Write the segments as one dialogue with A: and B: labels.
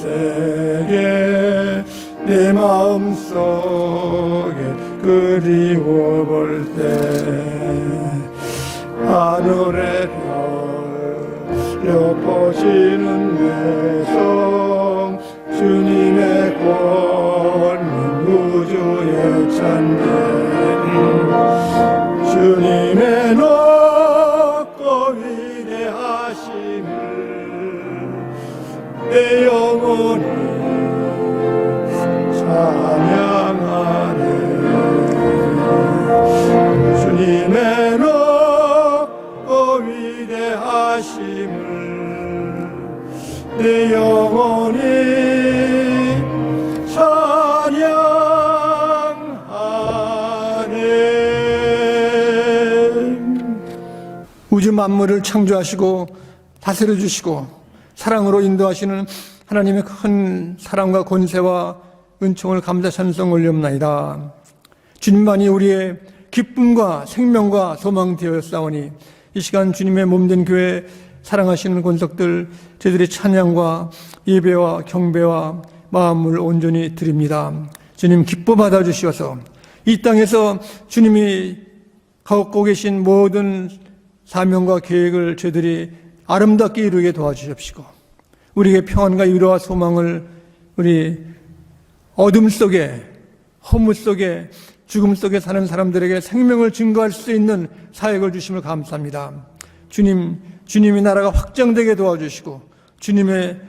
A: 세계 내 마음속에 그리워볼 때 하늘의 별 려퍼지는 내성 주님의 권능 우주의 찬양 주님의 높고 위대하심을 내 영혼이 찬양하네 주님의 높고 위대하심을 내 영혼이 찬양하네. 우주 만물을 창조하시고 다스려 주시고 사랑으로 인도하시는 하나님의 큰 사랑과 권세와 은총을 감사 찬송 올리옵나이다. 주님만이 우리의 기쁨과 생명과 소망 되었사오니 이 시간 주님의 몸된 교회 사랑하시는 권속들 저희들의 찬양과 예배와 경배와 마음을 온전히 드립니다. 주님 기뻐 받아주시어서 이 땅에서 주님이 갖고 계신 모든 사명과 계획을 저희들이 아름답게 이루게 도와주십시고 우리에게 평안과 위로와 소망을 우리 어둠 속에 허무 속에 죽음 속에 사는 사람들에게 생명을 증거할 수 있는 사역을 주심을 감사합니다. 주님의 나라가 확장되게 도와주시고 주님의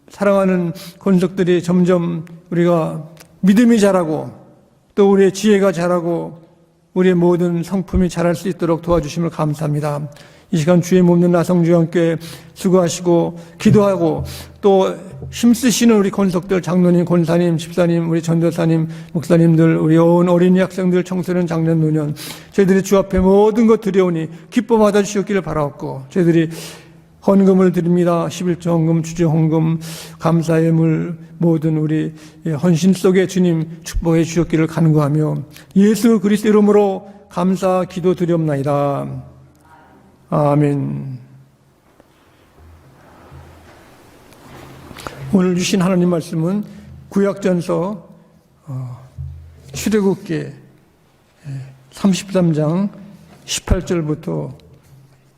A: 사랑하는 권속들이 점점 우리가 믿음이 자라고 또 우리의 지혜가 자라고 우리의 모든 성품이 자랄 수 있도록 도와주심을 감사합니다. 이 시간 주의 몸된 나성주와 함께 수고하시고 기도하고 또 힘쓰시는 우리 권속들 장로님, 권사님, 집사님, 우리 전도사님, 목사님들, 우리 온 어린이 학생들, 청소년, 장년, 노년 저희들이 주 앞에 모든 것 드려오니 기뻐 받아주시옵기를 바라옵고 저희들이 헌금을 드립니다. 11조 헌금, 주주 헌금, 감사의 물 모든 우리 헌신 속에 주님 축복해 주셨기를 간구하며 예수 그리스도 이름으로 감사 기도 드리옵나이다. 아멘. 오늘 주신 하나님 말씀은 구약전서 출애굽기 33장 18절부터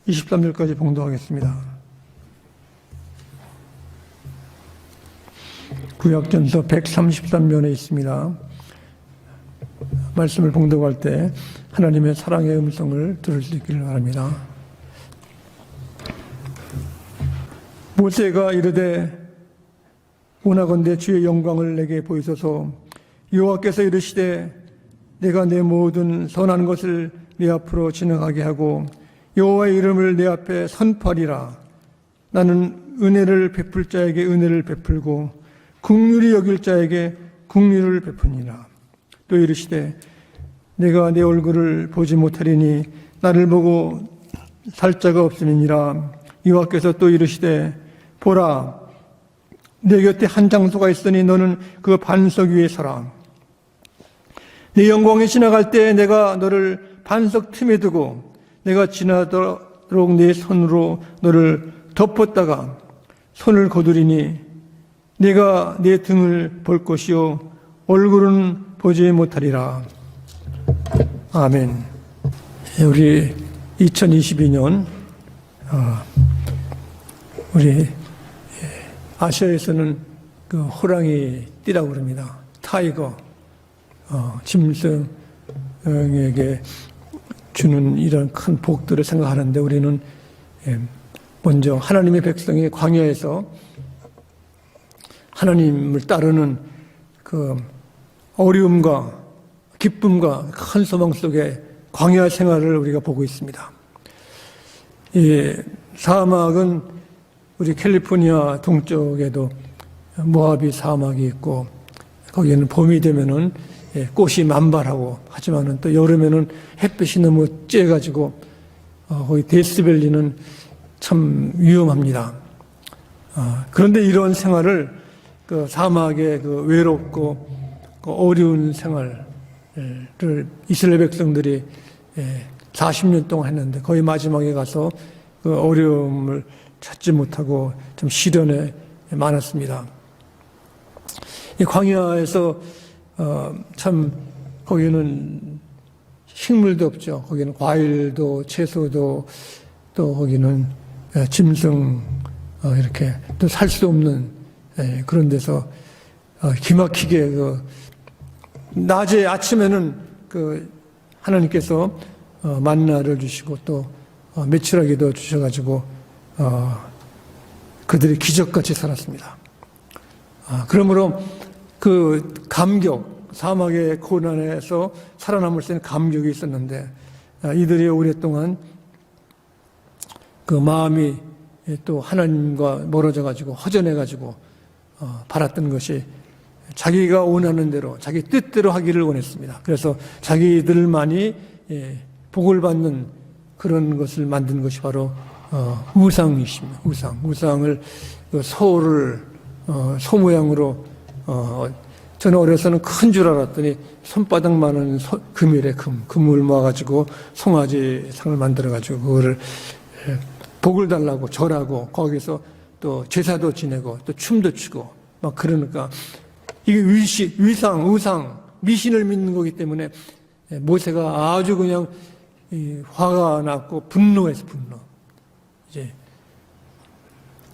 A: 23절까지 봉독하겠습니다. 구약전서 133면에 있습니다. 말씀을 봉독할 때 하나님의 사랑의 음성을 들을 수 있기를 바랍니다. 모세가 이르되 원하건대 주의 영광을 내게 보이소서. 여호와께서 이르시되 내가 내 모든 선한 것을 내 앞으로 지나가게 하고 여호와의 이름을 내 앞에 선포하리라. 나는 은혜를 베풀 자에게 은혜를 베풀고 긍휼히 여길 자에게 긍휼을 베푸니라. 또 이르시되 내가 내 얼굴을 보지 못하리니 나를 보고 살 자가 없음이니라. 여호와께서 또 이르시되 보라, 내 곁에 한 장소가 있으니 너는 그 반석 위에 서라. 내 영광이 지나갈 때 내가 너를 반석 틈에 두고 내가 지나도록 내 손으로 너를 덮었다가 손을 거두리니 내가 내 등을 볼 것이요 얼굴은 보지 못하리라. 아멘. 우리 2022년 우리 아시아에서는 그 호랑이 띠라고 그럽니다. 타이거, 짐승에게 주는 이런 큰 복들을 생각하는데 우리는 먼저 하나님의 백성이 광야에서 하나님을 따르는 그 어려움과 기쁨과 큰 소망 속에 광야 생활을 우리가 보고 있습니다. 이 사막은 우리 캘리포니아 동쪽에도 모하비 사막이 있고 거기에는 봄이 되면은 꽃이 만발하고 하지만은 또 여름에는 햇빛이 너무 쬐가지고 거기 데스밸리는 참 위험합니다. 그런데 이런 생활을 그 사막의 그 외롭고 그 어려운 생활을 이스라엘 백성들이 40년 동안 했는데 거의 마지막에 가서 그 어려움을 찾지 못하고 좀 시련에 많았습니다. 이 광야에서 참 거기는 식물도 없죠. 거기는 과일도 채소도 또 거기는 짐승 이렇게 또 살 수 없는 그런 데서 기막히게 낮에 아침에는 하나님께서 만나를 주시고 또 메추라기도 주셔가지고 그들이 기적같이 살았습니다. 그러므로 그 감격, 사막의 고난에서 살아남을 수 있는 감격이 있었는데 이들이 오랫동안 그 마음이 또 하나님과 멀어져가지고 허전해가지고 바랐던 것이 자기가 원하는 대로 자기 뜻대로 하기를 원했습니다. 그래서 자기들만이 복을 받는 그런 것을 만든 것이 바로 우상이십니다. 우상을 소를 소 모양으로 저는 어려서는 큰 줄 알았더니 손바닥만한 금이래. 금을 모아가지고 송아지 상을 만들어가지고 그거를 복을 달라고 절하고 거기서 또 제사도 지내고 또 춤도 추고 막 그러니까 이게 위상, 우상, 미신을 믿는 거기 때문에 모세가 아주 그냥 화가 났고 분노해서 분노. 이제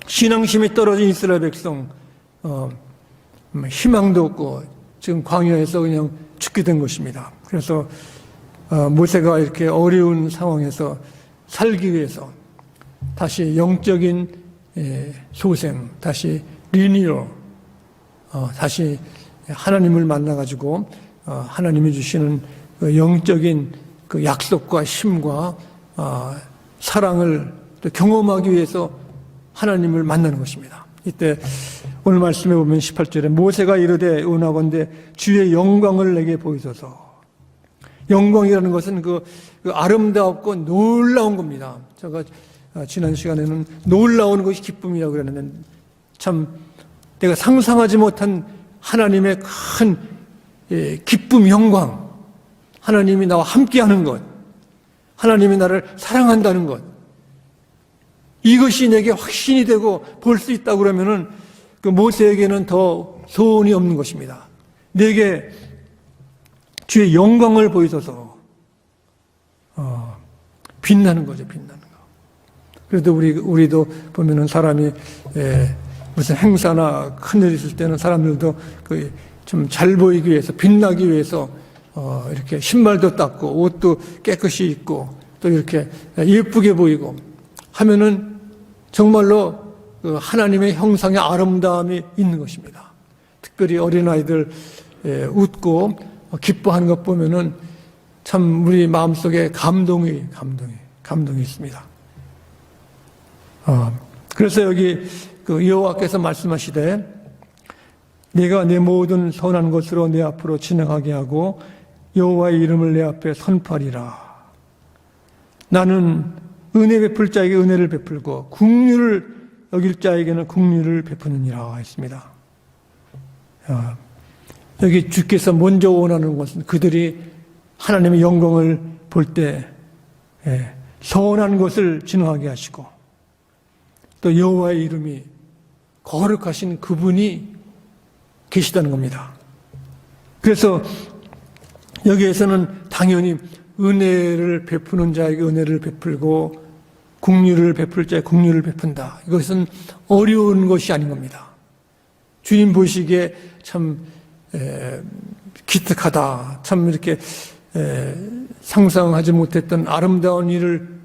A: 신앙심이 떨어진 이스라엘 백성 희망도 없고 지금 광야에서 그냥 죽게 된 것입니다. 그래서 모세가 이렇게 어려운 상황에서 살기 위해서 다시 영적인 소생, 다시 리니어, 다시 하나님을 만나가지고 하나님이 주시는 그 영적인 그 약속과 힘과 사랑을 또 경험하기 위해서 하나님을 만나는 것입니다. 이때 오늘 말씀에 보면 18절에 모세가 이르되 원하건대 주의 영광을 내게 보이소서. 영광이라는 것은 그 아름다웠고 놀라운 겁니다. 제가 지난 시간에는 놀라운 것이 기쁨이라고 그랬는데 참 내가 상상하지 못한 하나님의 큰 기쁨, 영광, 하나님이 나와 함께하는 것, 하나님이 나를 사랑한다는 것, 이것이 내게 확신이 되고 볼 수 있다고 그러면은 그 모세에게는 더 소원이 없는 것입니다. 내게 주의 영광을 보이소서. 빛나는 거죠, 빛나는 거. 그래도 우리도 보면은 사람이 무슨 행사나 큰일 있을 때는 사람들도 좀 잘 보이기 위해서, 빛나기 위해서 이렇게 신발도 닦고 옷도 깨끗이 입고 또 이렇게 예쁘게 보이고 하면은 정말로 그 하나님의 형상의 아름다움이 있는 것입니다. 특별히 어린아이들 웃고 기뻐하는 것 보면은 참 우리 마음속에 감동이 있습니다. 그래서 여기 그 여호와께서 말씀하시되 네가 내 모든 선한 것으로 내 앞으로 지나가게 하고 여호와의 이름을 내 앞에 선포하리라. 나는 은혜 베풀 자에게 은혜를 베풀고 긍휼을 여길 자에게는 긍휼을 베푸느니라 했습니다. 여기 주께서 먼저 원하는 것은 그들이 하나님의 영광을 볼 때 선한 것을 진화하게 하시고 또 여호와의 이름이 거룩하신 그분이 계시다는 겁니다. 그래서 여기에서는 당연히 은혜를 베푸는 자에게 은혜를 베풀고 긍휼을 베풀 자에게 긍휼을 베푼다. 이것은 어려운 것이 아닌 겁니다. 주님 보시기에 참 기특하다. 참 이렇게 상상하지 못했던 아름다운 일을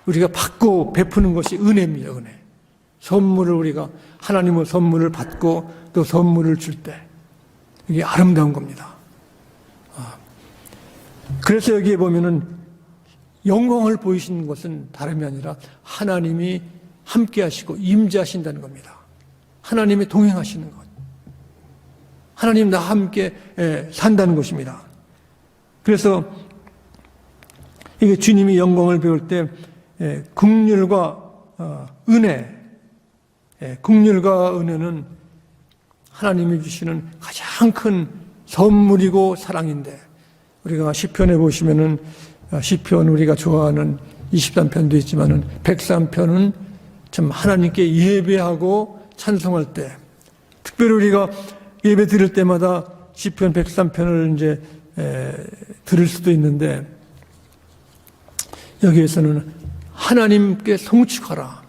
A: 우리가 받고 베푸는 것이 은혜입니다. 은혜. 선물을 우리가 하나님의 선물을 받고 또 선물을 줄 때 이게 아름다운 겁니다. 그래서 여기에 보면은 영광을 보이시는 것은 다름이 아니라 하나님이 함께 하시고 임재하신다는 겁니다. 하나님이 동행하시는 것. 하나님 나와 함께 산다는 것입니다. 그래서 이게 주님이 영광을 배울 때 긍휼과 은혜, 긍휼과 은혜는 하나님이 주시는 가장 큰 선물이고 사랑인데 우리가 시편에 보시면은 시편 우리가 좋아하는 23편도 있지만은 103편은 참 하나님께 예배하고 찬송할 때 특별히 우리가 예배 드릴 때마다 시편 103편을 이제 들을 수도 있는데, 여기에서는 하나님께 송축하라.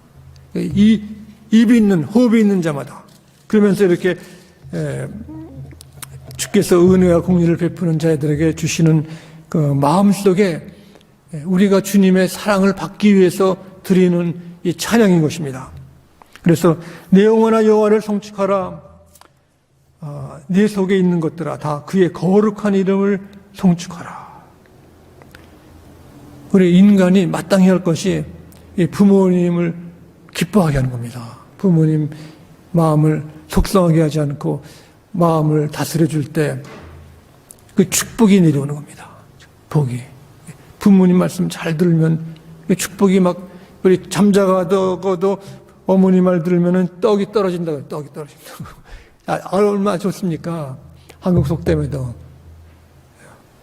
A: 입이 있는, 호흡이 있는 자마다. 그러면서 이렇게 주께서 은혜와 공의를 베푸는 자들에게 주시는 그 마음 속에 우리가 주님의 사랑을 받기 위해서 드리는 이 찬양인 것입니다. 그래서 내 영혼아 여호와를 송축하라. 네 속에 있는 것들아 다 그의 거룩한 이름을 송축하라. 우리 인간이 마땅히 할 것이 부모님을 기뻐하게 하는 겁니다. 부모님 마음을 속상하게 하지 않고 마음을 다스려 줄 때 그 축복이 내려오는 겁니다. 복이. 부모님 말씀 잘 들으면 축복이 막, 우리 잠자가도 어머니 말 들으면 떡이 떨어진다고, 떡이 떨어진다고. 얼마나 좋습니까? 한국 속담에도.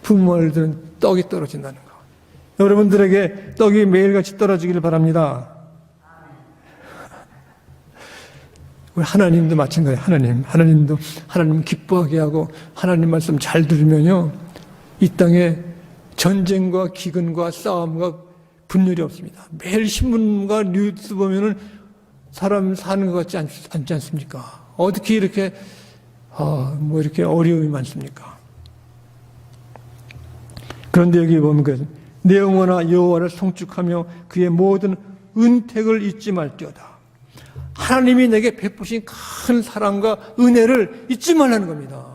A: 부모 말 들은 떡이 떨어진다는 거. 여러분들에게 떡이 매일같이 떨어지기를 바랍니다. 우리 하나님도 마찬가지예요. 하나님도 하나님 기뻐하게 하고 하나님 말씀 잘 들으면요, 이 땅에 전쟁과 기근과 싸움과 분열이 없습니다. 매일 신문과 뉴스 보면은 사람 사는 것 같지 않지 않습니까? 어떻게 이렇게 이렇게 어려움이 많습니까? 그런데 여기 보면 내 영혼아 여호와를 송축하며 그의 모든 은택을 잊지 말지어다. 하나님이 내게 베푸신 큰 사랑과 은혜를 잊지 말라는 겁니다.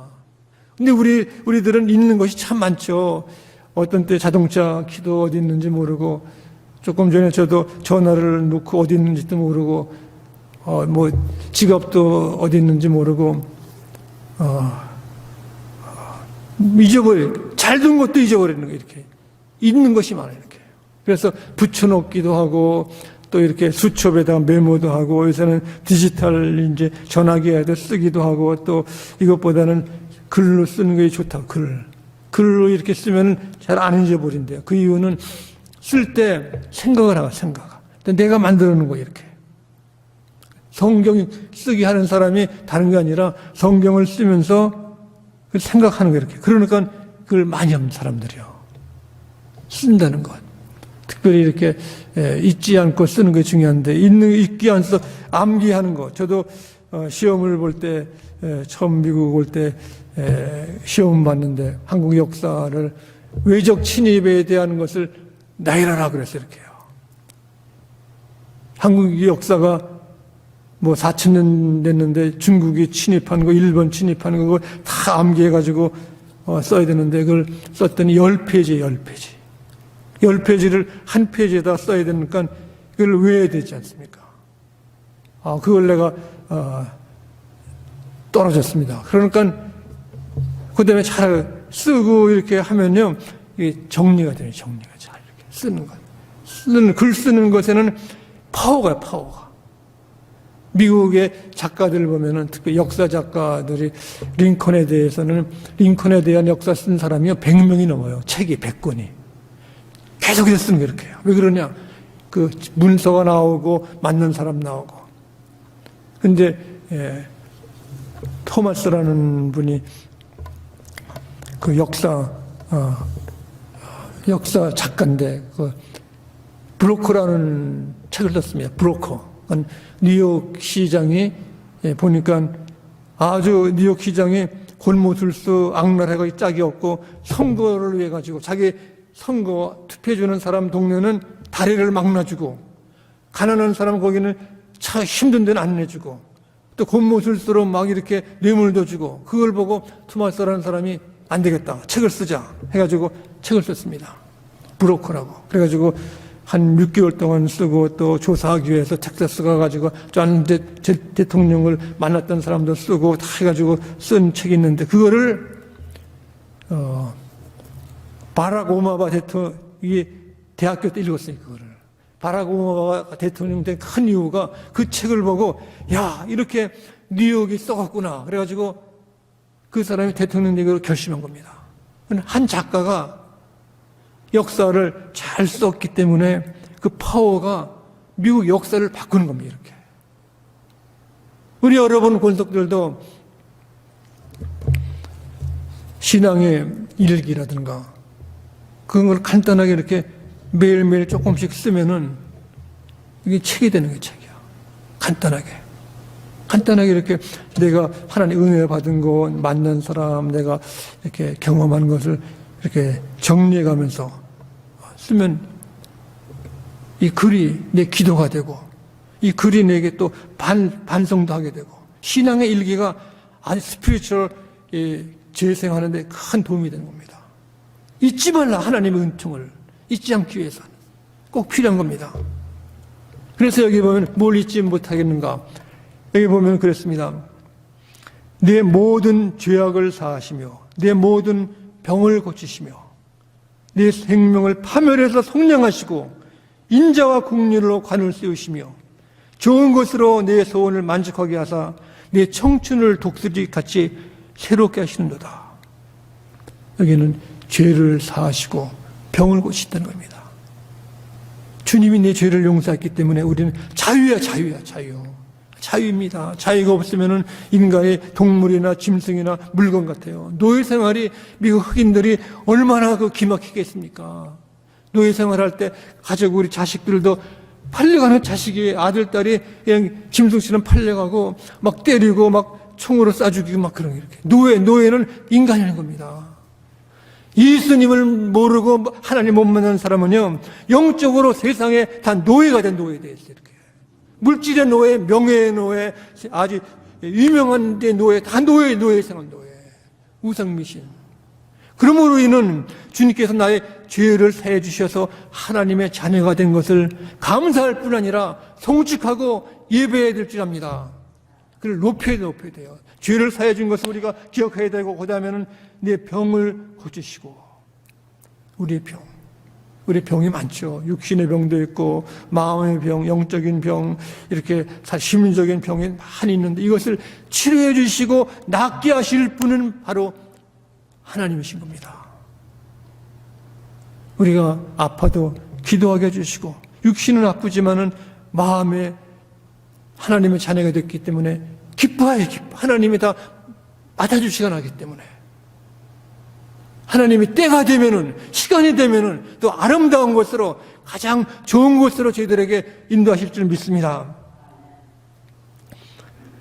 A: 근데 우리들은 잊는 것이 참 많죠. 어떤 때 자동차 키도 어디 있는지 모르고, 조금 전에 저도 전화를 놓고 어디 있는지도 모르고, 지갑도 어디 있는지 모르고, 잘 둔 것도 잊어버리는 거예요, 이렇게. 잊는 것이 많아요, 이렇게. 그래서 붙여놓기도 하고, 또 이렇게 수첩에다 메모도 하고, 요새는 디지털 이제 전화기에도 쓰기도 하고, 또 이것보다는 글로 쓰는 게 좋다고, 글로 이렇게 쓰면 잘 안 잊어버린대요. 그 이유는 쓸 때 생각을 하고, 내가 만들어 놓은 거 이렇게. 성경 쓰기 하는 사람이 다른 게 아니라 성경을 쓰면서 생각하는 거 이렇게. 그러니까 그걸 많이 하는 사람들이요. 쓴다는 것. 특별히 이렇게 잊지 않고 쓰는 게 중요한데, 잊지 않고 암기하는 거. 저도 시험을 볼 때, 처음 미국 올 때 시험 봤는데, 한국 역사를 외적 침입에 대한 것을 나열하라 그랬어요, 이렇게요. 한국 역사가 4,000년 됐는데 중국이 침입한 거, 일본 침입한 거, 그걸 다 암기해가지고 써야 되는데, 그걸 썼더니 10페이지에 10페이지. 10페이지를 한 페이지에다 써야 되니까 그걸 외워야 되지 않습니까? 그걸 내가 떨어졌습니다. 그러니까 그 다음에 잘 쓰고 이렇게 하면요, 이게 정리가 돼요. 정리가 잘 이렇게 쓰는 것. 글 쓰는 것에는 파워가. 미국의 작가들 보면은, 특히 역사 작가들이 링컨에 대한 역사 쓴 사람이 100명이 넘어요. 책이 100권이. 계속해서 쓰는 게 이렇게 해요. 왜 그러냐? 그 문서가 나오고 맞는 사람 나오고. 근데 토마스라는 분이 그 역사 작가인데, 그 브로커라는 책을 썼습니다. 브로커. 뉴욕 시장이 보니까 아주 뉴욕 시장이 골무술수 악랄해가 짝이 없고, 선거를 위해 가지고 자기 선거 투표해주는 사람 동네는 다리를 막 놔주고, 가난한 사람 거기는 차 힘든 데는 안 내주고, 또 골무술수로 막 이렇게 뇌물도 주고, 그걸 보고 토마스라는 사람이 안 되겠다, 책을 쓰자 해가지고 책을 썼습니다. 브로커라고. 그래가지고 한 6개월 동안 쓰고, 또 조사하기 위해서 텍사스 가가지고 전 대통령을 만났던 사람도 쓰고 다 해가지고 쓴 책이 있는데, 그거를 바락 오바마 대통령이 대학교 때 읽었어요. 그거를. 바락 오바마가 대통령 된 큰 이유가 그 책을 보고, 야, 이렇게 뉴욕이 썩었구나. 그래가지고 그 사람이 대통령 되기로 결심한 겁니다. 한 작가가 역사를 잘 썼기 때문에 그 파워가 미국 역사를 바꾸는 겁니다. 이렇게. 우리 여러분 권속들도 신앙의 일기라든가 그런 걸 간단하게 이렇게 매일매일 조금씩 쓰면은 이게 책이 되는 게 책이야. 간단하게 이렇게 내가 하나님 은혜 받은 것, 만난 사람, 내가 이렇게 경험한 것을 이렇게 정리해 가면서 쓰면 이 글이 내 기도가 되고 이 글이 내게 또 반성도 하게 되고 신앙의 일기가 아주 스피리추얼 재생하는 데 큰 도움이 되는 겁니다. 잊지 말라. 하나님의 은총을 잊지 않기 위해서는 꼭 필요한 겁니다. 그래서 여기 보면 뭘 잊지 못하겠는가. 여기 보면 그랬습니다. 내 모든 죄악을 사하시며 내 모든 병을 고치시며 내 생명을 파멸해서 속량하시고 인자와 긍휼로 관을 세우시며 좋은 것으로 내 소원을 만족하게 하사 내 청춘을 독수리같이 새롭게 하시는도다. 여기는 죄를 사하시고 병을 고치신다는 겁니다. 주님이 내 죄를 용서했기 때문에 우리는 자유입니다. 자유가 없으면 인간의 동물이나 짐승이나 물건 같아요. 노예 생활이 미국 흑인들이 얼마나 기막히겠습니까? 노예 생활할 때 가족 우리 자식들도 팔려가는 자식이 아들 딸이 그냥 짐승처럼 팔려가고 막 때리고 막 총으로 쏴 죽이고 막 그런 이렇게 노예는 인간이라는 겁니다. 예수님을 모르고 하나님 못 만난 사람은요 영적으로 세상에 다 노예가 된 노예에 대해서 이렇게 물질의 노예, 명예의 노예, 아주 유명한 데 노예, 다 노예 생활 노예, 우상미신. 그러므로 이는 주님께서 나의 죄를 사해 주셔서 하나님의 자녀가 된 것을 감사할 뿐 아니라 송축하고 예배해야 될 줄 압니다. 그를 높여야 돼요. 죄를 사해 준 것을 우리가 기억해야 되고 그 다음에는 내 병을 고치시고 우리 병이 많죠. 육신의 병도 있고 마음의 병, 영적인 병, 이렇게 심리적인 병이 많이 있는데 이것을 치료해 주시고 낫게 하실 분은 바로 하나님이신 겁니다. 우리가 아파도 기도하게 해주시고 육신은 아프지만은 마음에 하나님의 자녀가 됐기 때문에 기뻐해요. 하나님이 다 맞아주시가 나기 때문에 하나님이 때가 되면은 시간이 되면은 또 아름다운 것으로 가장 좋은 것으로 저희들에게 인도하실 줄 믿습니다.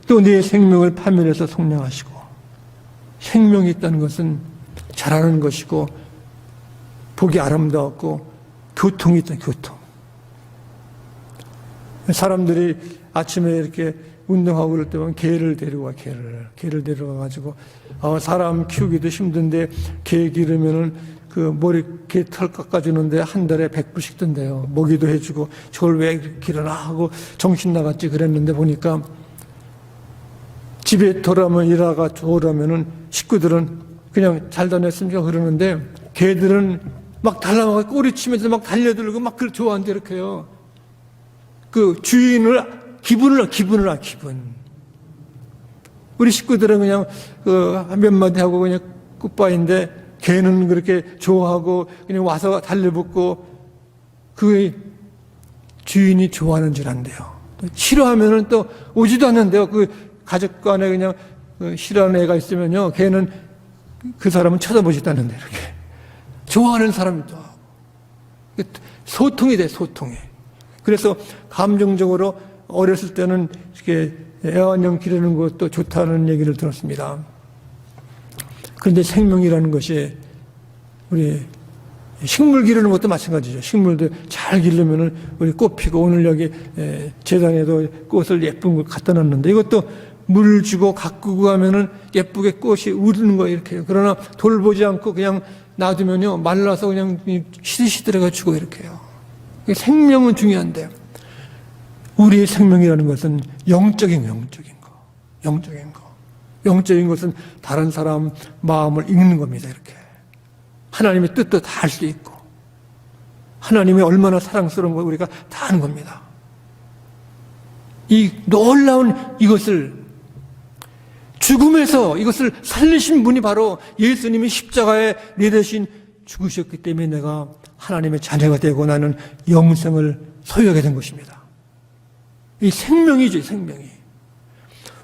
A: 또 내 생명을 파멸해서 속량하시고 생명이 있다는 것은 자라는 것이고 보기 아름다웠고 교통이 있다. 교통. 사람들이 아침에 이렇게 운동하고 그럴 때 보면 개를 데려와. 개를 데려가가지고 사람 키우기도 힘든데 개 기르면은 그 머리 개 털 깎아주는데 한 달에 100불씩 든대요. 먹이도 해주고 저걸 왜 기르나 하고 정신 나갔지 그랬는데 보니까 집에 돌아오면 일하가 좋으라면은 식구들은 그냥 잘 다녔으니까 그러는데 개들은 막 달라고 꼬리치면서 막 달려들고 막 그걸 좋아한대 이렇게요. 그 주인을 기분. 우리 식구들은 그냥 몇 마디 하고 그냥 굿바이인데 개는 그렇게 좋아하고 그냥 와서 달려붙고 그 주인이 좋아하는 줄 안돼요. 싫어하면은 또 오지도 않는데요. 그 가족 간에 그냥 싫어하는 애가 있으면요. 걔는 그 사람은 쳐다보지도 않는데 이렇게 좋아하는 사람이 또 소통이 돼. 그래서 감정적으로 어렸을 때는 이렇게 애완형 기르는 것도 좋다는 얘기를 들었습니다. 그런데 생명이라는 것이 우리 식물 기르는 것도 마찬가지죠. 식물도 잘 기르면은 우리 꽃 피고 오늘 여기 재단에도 꽃을 예쁜 걸 갖다 놨는데 이것도 물 주고 가꾸고 하면은 예쁘게 꽃이 우르는 거 이렇게요. 그러나 돌보지 않고 그냥 놔두면요 말라서 그냥 시들시들해가지고 이렇게요. 생명은 중요한데 우리의 생명이라는 것은 영적인 거. 영적인 것은 다른 사람 마음을 읽는 겁니다. 이렇게 하나님의 뜻도 다 알 수 있고 하나님이 얼마나 사랑스러운 걸 우리가 다 아는 겁니다. 이 놀라운 이것을 죽음에서 이것을 살리신 분이 바로 예수님이 십자가에 내 대신 죽으셨기 때문에 내가 하나님의 자녀가 되고 나는 영생을 소유하게 된 것입니다. 이 생명이죠, 생명이.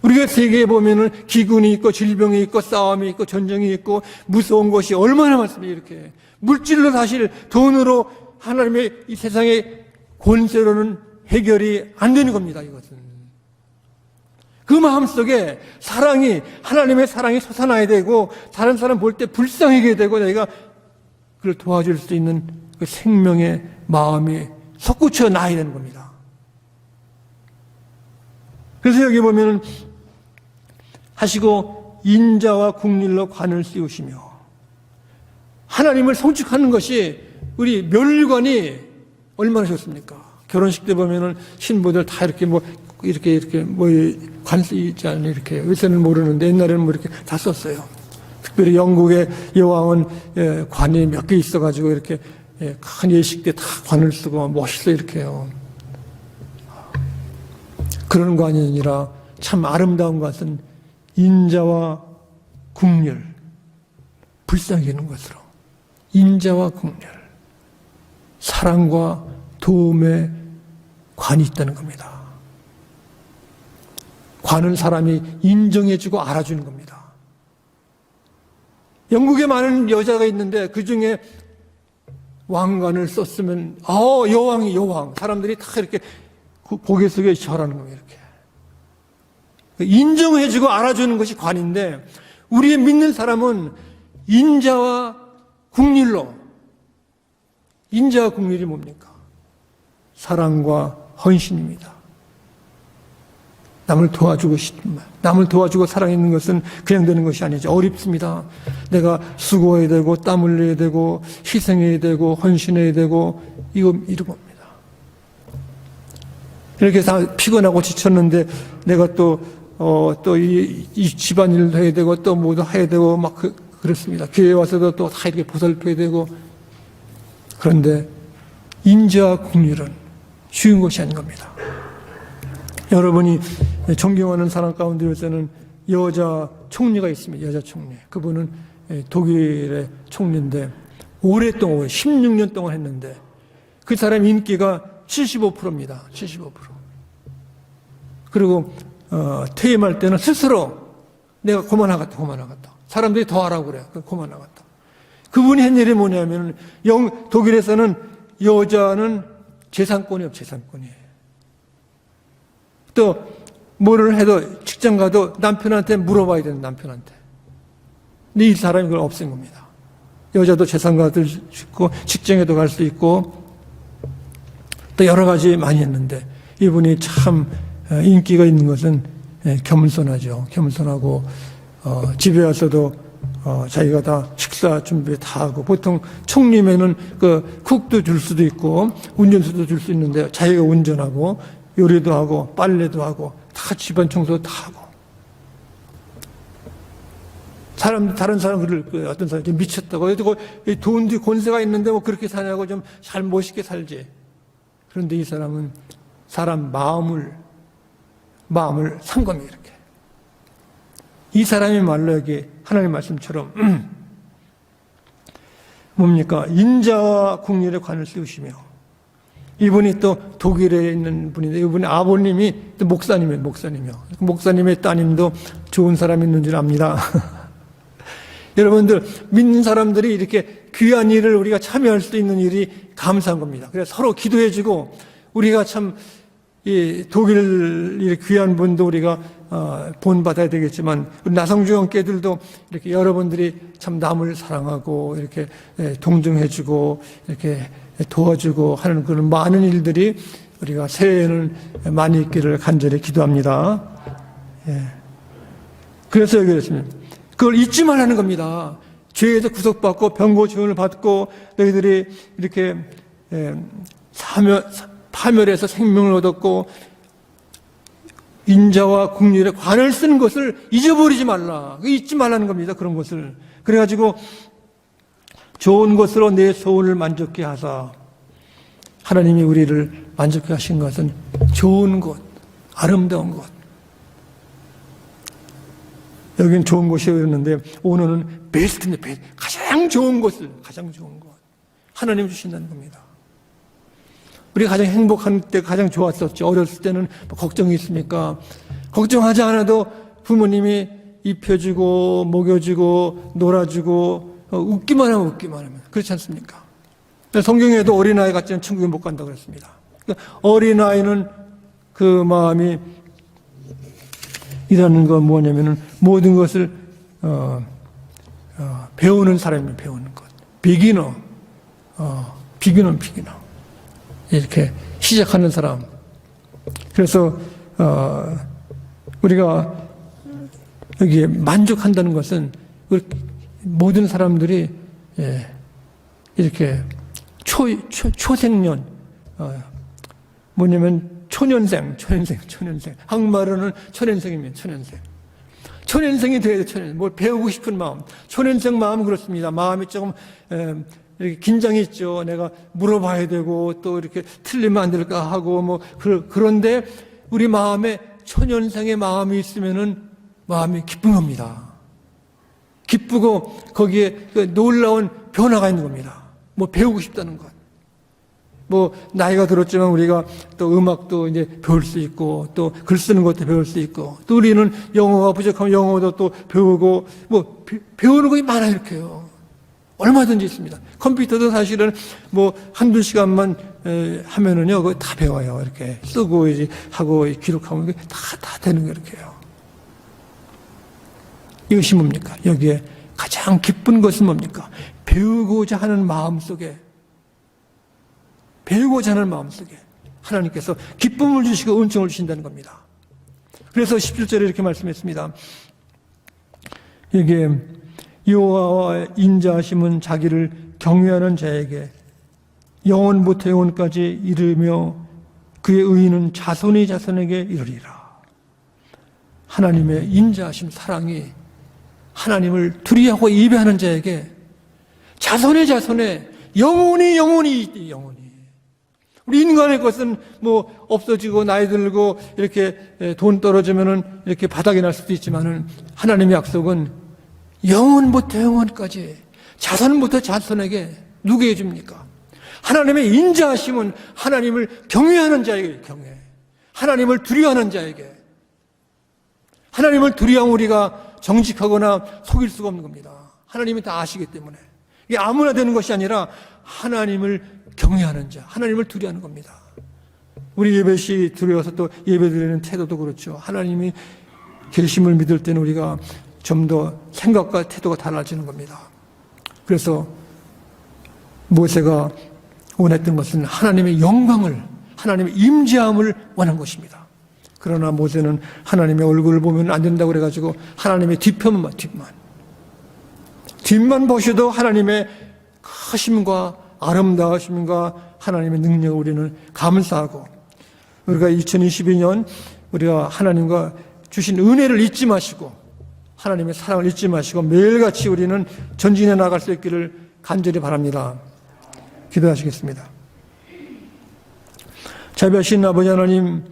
A: 우리가 세계에 보면은 기근이 있고 질병이 있고 싸움이 있고 전쟁이 있고 무서운 것이 얼마나 많습니까? 이렇게 물질로 사실 돈으로 하나님의 이 세상의 권세로는 해결이 안 되는 겁니다. 이것은 그 마음속에 사랑이, 하나님의 사랑이 솟아나야 되고 다른 사람 볼 때 불쌍하게 되고 내가 그를 도와줄 수 있는 그 생명의 마음이 솟구쳐 나야 되는 겁니다. 그래서 여기 보면은 하시고 인자와 국률로 관을 씌우시며, 하나님을 송축하는 것이 우리 멸관이 얼마나 좋습니까? 결혼식 때 보면은 신부들 다 이렇게 이렇게 관 쓰이지 않는 이렇게, 요새는 모르는데 옛날에는 이렇게 다 썼어요. 특별히 영국의 여왕은 관이 몇 개 있어가지고 이렇게 큰 예식 때 다 관을 쓰고 멋있어 이렇게 해요. 그런 관이 아니라 참 아름다운 것은 인자와 국률, 불쌍히 여기는 것으로 인자와 국률, 사랑과 도움의 관이 있다는 겁니다. 관은 사람이 인정해주고 알아주는 겁니다. 영국에 많은 여자가 있는데 그 중에 왕관을 썼으면 여왕이 여왕, 사람들이 다 이렇게 고개 숙여 절하는 거예요. 이렇게 인정해주고 알아주는 것이 관인데, 우리의 믿는 사람은 인자와 국률로, 인자와 국률이 뭡니까? 사랑과 헌신입니다. 남을 도와주고 싶은 말, 남을 도와주고 사랑하는 것은 그냥 되는 것이 아니죠. 어렵습니다. 내가 수고해야 되고 땀 흘려야 되고 희생해야 되고 헌신해야 되고 이런 겁니다. 이렇게 다 피곤하고 지쳤는데 내가 또 이 집안일도 해야 되고 또 뭐도 해야 되고 막 그렇습니다. 교회 와서도 또 다 이렇게 보살펴야 되고. 그런데 인자와 국률은 쉬운 것이 아닌 겁니다. 여러분이 존경하는 사람 가운데 요새는 여자 총리가 있습니다. 여자 총리. 그분은 독일의 총리인데 오랫동안 16년 동안 했는데 그 사람 인기가 75%입니다. 75%. 그리고 퇴임할 때는 스스로 내가 그만하겠다. 사람들이 더 하라고 그래요. 그만하겠다. 그분이 한 일이 뭐냐면 독일에서는 여자는 재산권이에요. 또 뭐를 해도 직장 가도 남편한테 물어봐야 되는, 남편한테. 근데 이 사람이 그걸 없앤 겁니다. 여자도 재산 가질 수 있고 직장에도 갈 수 있고 또 여러 가지 많이 했는데 이분이 참 인기가 있는 것은 겸손하죠. 겸손하고 집에 와서도 자기가 다 식사 준비 다 하고, 보통 총리면은 그 쿡도 줄 수도 있고 운전수도 줄 수 있는데 자기가 운전하고 요리도 하고 빨래도 하고 다 집안 청소도 다 하고. 다른 사람들을 어떤 사람이 미쳤다고 돈도 권세가 있는데 뭐 그렇게 사냐고 좀 잘 멋있게 살지. 그런데 이 사람은 사람 마음을 산 겁니다. 이렇게. 이 사람이 말로 여기 하나님 말씀처럼 뭡니까? 인자와 국률의 관을 씌우시며, 이분이 또 독일에 있는 분인데 이분이 아버님이 또 목사님이요. 목사님의 따님도 좋은 사람이 있는 줄 압니다. 여러분들, 믿는 사람들이 이렇게 귀한 일을 우리가 참여할 수 있는 일이 감사한 겁니다. 그래서 서로 기도해주고, 우리가 참 이 독일 이 귀한 분도 우리가 본받아야 되겠지만, 우리 나성중형께들도 이렇게 여러분들이 참 남을 사랑하고 이렇게 동정해주고 이렇게 도와주고 하는 그런 많은 일들이 우리가 새해에는 많이 있기를 간절히 기도합니다. 그래서 여기 그랬습니다. 그걸 잊지 말라는 겁니다. 죄에서 구속받고 병고 지원을 받고 너희들이 이렇게 파멸해서 생명을 얻었고 인자와 국률의 관을 쓰는 것을 잊어버리지 말라. 잊지 말라는 겁니다. 그런 것을. 그래가지고 좋은 것으로 내 소원을 만족케 하사, 하나님이 우리를 만족케 하신 것은 좋은 것, 아름다운 것. 여기는 좋은 곳이었는데 오늘은 베스트인데 가장 좋은 것 하나님 주신다는 겁니다. 우리가 가장 행복한 때 가장 좋았었죠. 어렸을 때는 뭐 걱정이 있으니까 걱정하지 않아도 부모님이 입혀주고 먹여주고 놀아주고 웃기만 하면 그렇지 않습니까? 성경에도 어린아이 같지는 천국에 못 간다고 그랬습니다. 어린아이는 그 마음이 이라는 건 뭐냐면은 모든 것을 배우는 사람이 배우는 것. 비기너 이렇게 시작하는 사람. 그래서 우리가 여기에 만족한다는 것은 우리 모든 사람들이 이렇게 초생년 뭐냐면 초년생. 한국말로는 초년생입니다. 초년생이 돼야 돼. 초년생. 뭘 배우고 싶은 마음. 초년생 마음은 그렇습니다. 마음이 조금 이렇게 긴장이 있죠. 내가 물어봐야 되고 또 이렇게 틀리면 안 될까 하고 뭐 그런데 우리 마음에 초년생의 마음이 있으면은 마음이 기쁜 겁니다. 기쁘고 거기에 그 놀라운 변화가 있는 겁니다. 뭐 배우고 싶다는 것. 뭐 나이가 들었지만 우리가 또 음악도 이제 배울 수 있고 또 글 쓰는 것도 배울 수 있고 또 우리는 영어가 부족하면 영어도 또 배우고 뭐 배우는 것이 많아요. 이렇게요. 얼마든지 있습니다. 컴퓨터도 사실은 뭐 한두 시간만 하면은요 그거 다 배워요. 이렇게 쓰고 이제 하고 기록하고 다 되는 거 이렇게요. 이것이 뭡니까? 여기에 가장 기쁜 것은 뭡니까? 배우고자 하는 마음 속에 하나님께서 기쁨을 주시고 은총을 주신다는 겁니다. 그래서 17절에 이렇게 말씀했습니다. 이게 여호와와 인자하심은 자기를 경외하는 자에게 영원부터 영원까지 이르며 그의 의인은 자손이 자손에게 이르리라. 하나님의 인자하심 사랑이 하나님을 두려워하고 예배하는 자에게 자손의 자손에 영원히 우리 인간의 것은 뭐 없어지고 나이 들고 이렇게 돈 떨어지면은 이렇게 바닥이 날 수도 있지만은 하나님의 약속은 영원부터 영원까지 자손부터 자손에게 누구에게 줍니까? 하나님의 인자하심은 하나님을 경외하는 자에게 하나님을 두려워하는 자에게 하나님을 두려워하면 우리가 정직하거나 속일 수가 없는 겁니다. 하나님이 다 아시기 때문에 이게 아무나 되는 것이 아니라 하나님을 경외하는 자, 하나님을 두려워하는 겁니다. 우리 예배시 두려워서 또 예배드리는 태도도 그렇죠. 하나님이 계심을 믿을 때는 우리가 좀 더 생각과 태도가 달라지는 겁니다. 그래서 모세가 원했던 것은 하나님의 영광을, 하나님의 임재함을 원한 것입니다. 그러나 모세는 하나님의 얼굴을 보면 안 된다고 그래가지고 하나님의 뒷만 보셔도 하나님의 크심과 아름다우심과 하나님의 능력을 우리는 감사하고 우리가 2022년 우리가 하나님과 주신 은혜를 잊지 마시고 하나님의 사랑을 잊지 마시고 매일같이 우리는 전진해 나갈 수 있기를 간절히 바랍니다. 기도하시겠습니다. 자비하신 아버지 하나님,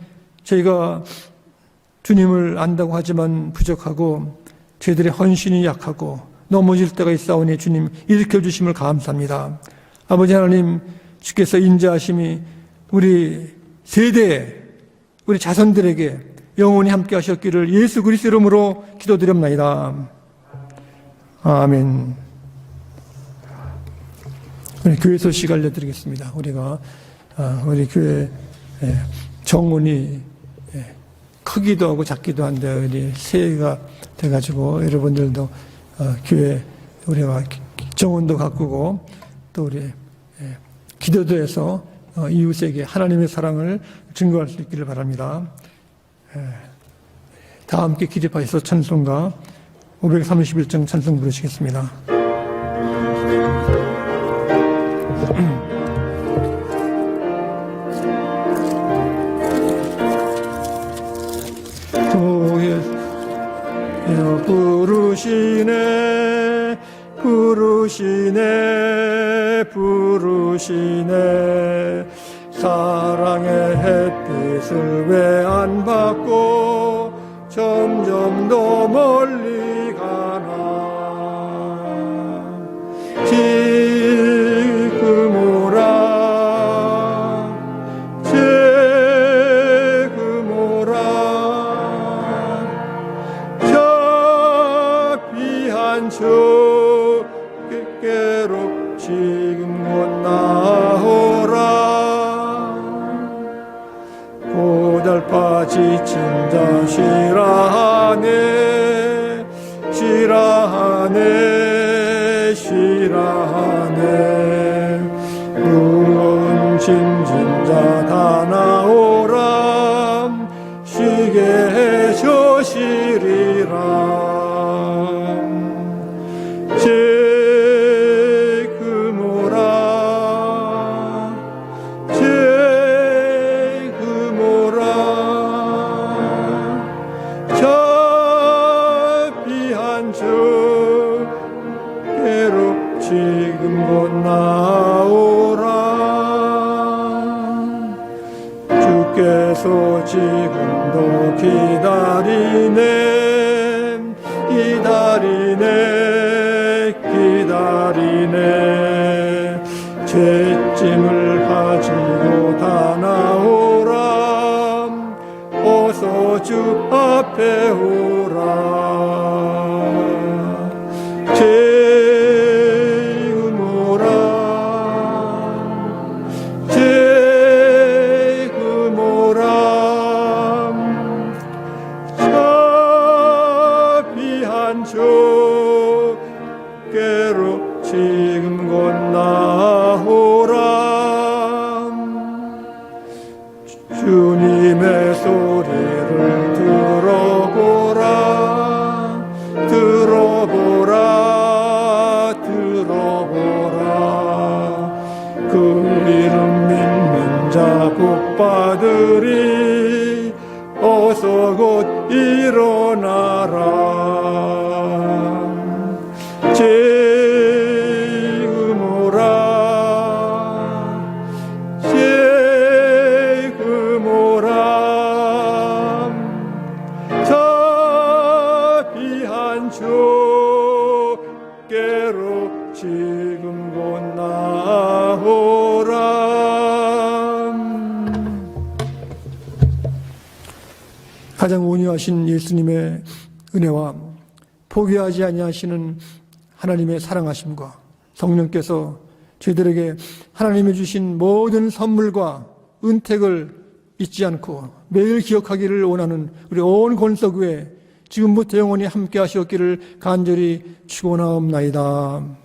A: 저희가 주님을 안다고 하지만 부족하고 저희들의 헌신이 약하고 넘어질 때가 있사오니 주님 일으켜주심을 감사합니다. 아버지 하나님, 주께서 인자하심이 우리 세대에 우리 자손들에게 영원히 함께 하셨기를 예수 그리스도 이름으로 기도드립니다. 아멘. 우리 교회 소식 알려드리겠습니다. 우리가 우리 교회 정원이 크기도 하고 작기도 한데 우리 새해가 돼가지고 여러분들도 교회 우리가 정원도 가꾸고 또 우리 기도도 해서 이웃에게 하나님의 사랑을 증거할 수 있기를 바랍니다. 다 함께 기립하셔서 찬송가 531장 찬송 부르시겠습니다. 부르시네 사랑의 햇빛을 왜 안 받고 점점 더 멀리 가나 지금 오라 피한 주께로 지금 곧 나오라. 고달파 지친 자 쉬라하네 무거운 짐진 자 다 나오라. 쉬게 해주시리라. 지금 곧 나오라. 주께서 지금도 기다리네. 죄짐을 가지고 다 나오라. 어서 주 앞에 오라. 주께로 지금 곧 나오라. 주님의 소리를 들어보라. 그 이름 믿는 자 복받으리. 어서 곧 일어나라. 지금 오라. 저 귀한 주께로 지금 곧 나오라. 가장 온유하신 예수님의 은혜와 포기하지 아니하시는 하나님의 사랑하심과 성령께서 저희들에게 하나님이 주신 모든 선물과 은택을 잊지 않고 매일 기억하기를 원하는 우리 온 권석교회 지금부터 영원히 함께 하시옵기를 간절히 축원하옵나이다.